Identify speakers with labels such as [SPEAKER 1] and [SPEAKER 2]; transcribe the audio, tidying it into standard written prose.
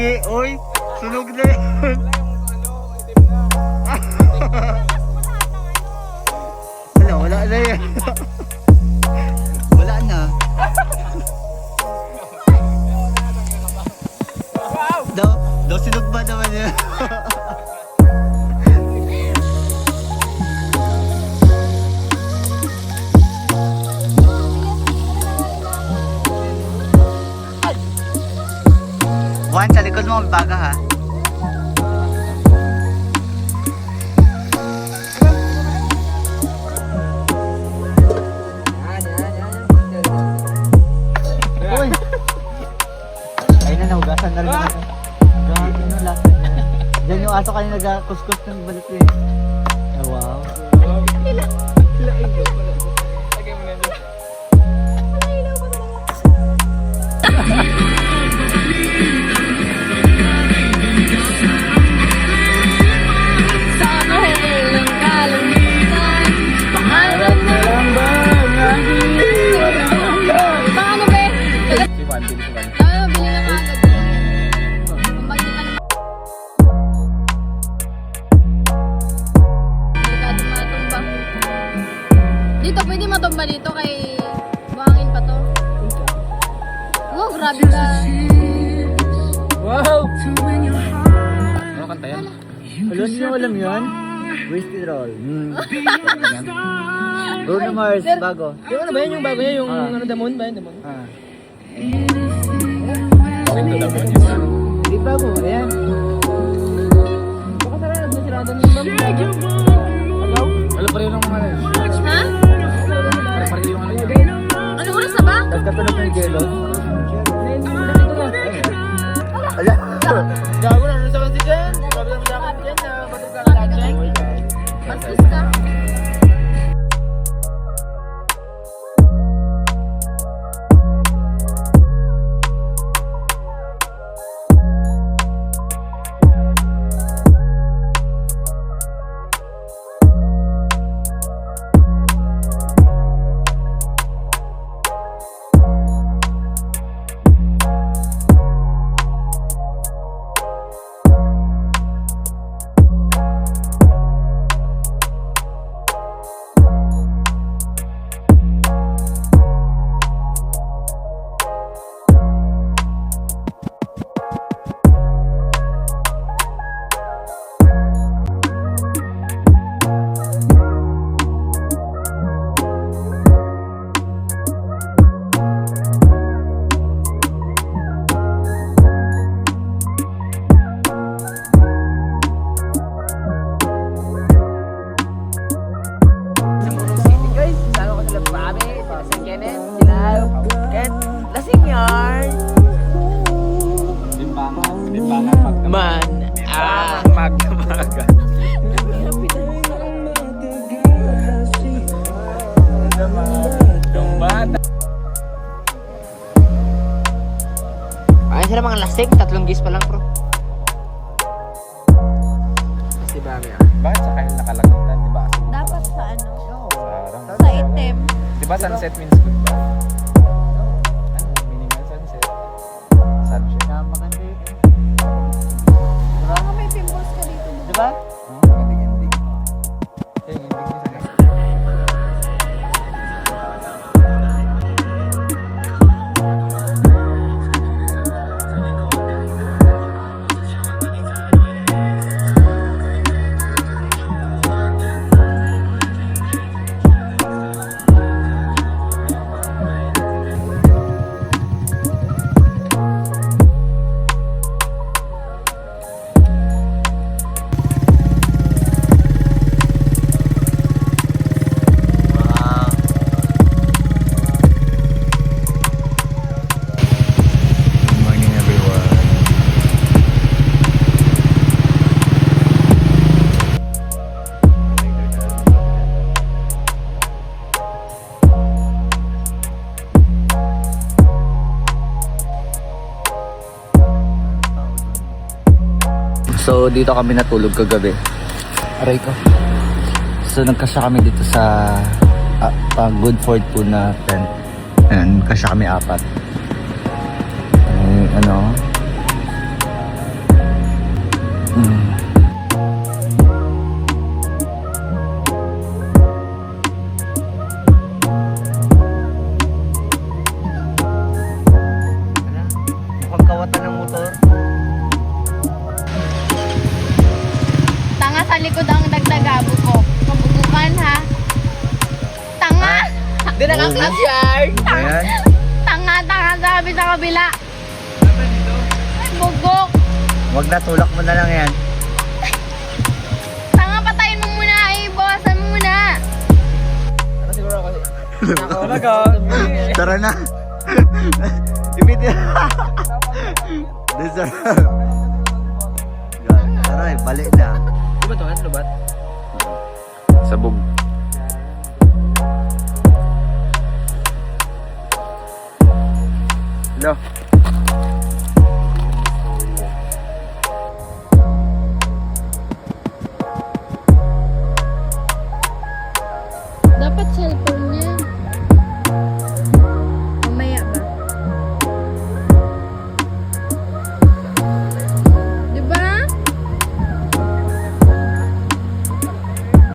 [SPEAKER 1] Gagi, oy, sunog na yun. Wala na yan. Wala na. Daw sinog ba naman yun? Juan, sa likod mo, baga ha. Uy! Ayun na, nahugasan na rin naman. Grabe no, lasa niya. Diyan yung aso kanina nag-kuskus ng balit eh. Oh, wow.
[SPEAKER 2] Dito, pwede matumba dito kay buhangin pa to. Wow, grabe ka.
[SPEAKER 3] Wow! Ano kanta yan?
[SPEAKER 1] Alam niyo, alam yun? Wasted Roll. Bruno Mars, bago.
[SPEAKER 3] Yung ano ba yan? Yung bago yan? Yung ano, Damon ba yan? Damon?
[SPEAKER 1] Ah.
[SPEAKER 3] Ito Damon yun.
[SPEAKER 1] Hindi bago, ayan.
[SPEAKER 3] Baka sarap na sila doon yung bago. Agaw? Wala pa rin yung mga yun.
[SPEAKER 2] Ha?
[SPEAKER 3] Wala pa rin yung ano yun.
[SPEAKER 2] Ano oras na ba?
[SPEAKER 1] Tapos katulog ng gelo.
[SPEAKER 3] Ala! Gago na, ano sa kansi dyan? Gago na sa kansi dyan na patugka ka check.
[SPEAKER 2] Bastos ka.
[SPEAKER 3] Man, magdamaga. Yung bata.
[SPEAKER 4] Ayun sila mga lasing, 3 gis pa lang bro. Kasi ba niya?
[SPEAKER 3] Bakit sa kayo nakalagutan, di ba?
[SPEAKER 2] Dapat sa ano?
[SPEAKER 3] Parang,
[SPEAKER 2] Sa item.
[SPEAKER 3] di ba sunset means goodbye? Ano, meaning ng sunset? Sunset.
[SPEAKER 1] Maganda yun.
[SPEAKER 2] Baka may pimples ka dito.
[SPEAKER 1] Diba?
[SPEAKER 3] Ending. Yung ending niya sa next.
[SPEAKER 1] So dito kami natulog kagabi. Aray ko. So nagkasya kami dito sa Good Fortune na tent. And kasya kami 4. Ano?
[SPEAKER 4] Di nakaklas yard!
[SPEAKER 1] Ayan.
[SPEAKER 2] Tanga-tanga sabi sa kabila. Ay, bugok.
[SPEAKER 1] Wag na, tulak mo na lang yan.
[SPEAKER 2] Tanga, patayin mo muna. Ibawasan mo muna.
[SPEAKER 3] Ano siguro ako? Nakawalaga.
[SPEAKER 1] Tara na. Ibitin. Deserve. Tara, balik na.
[SPEAKER 3] Di ba ito? Ano ba?
[SPEAKER 1] Sabog. Hello.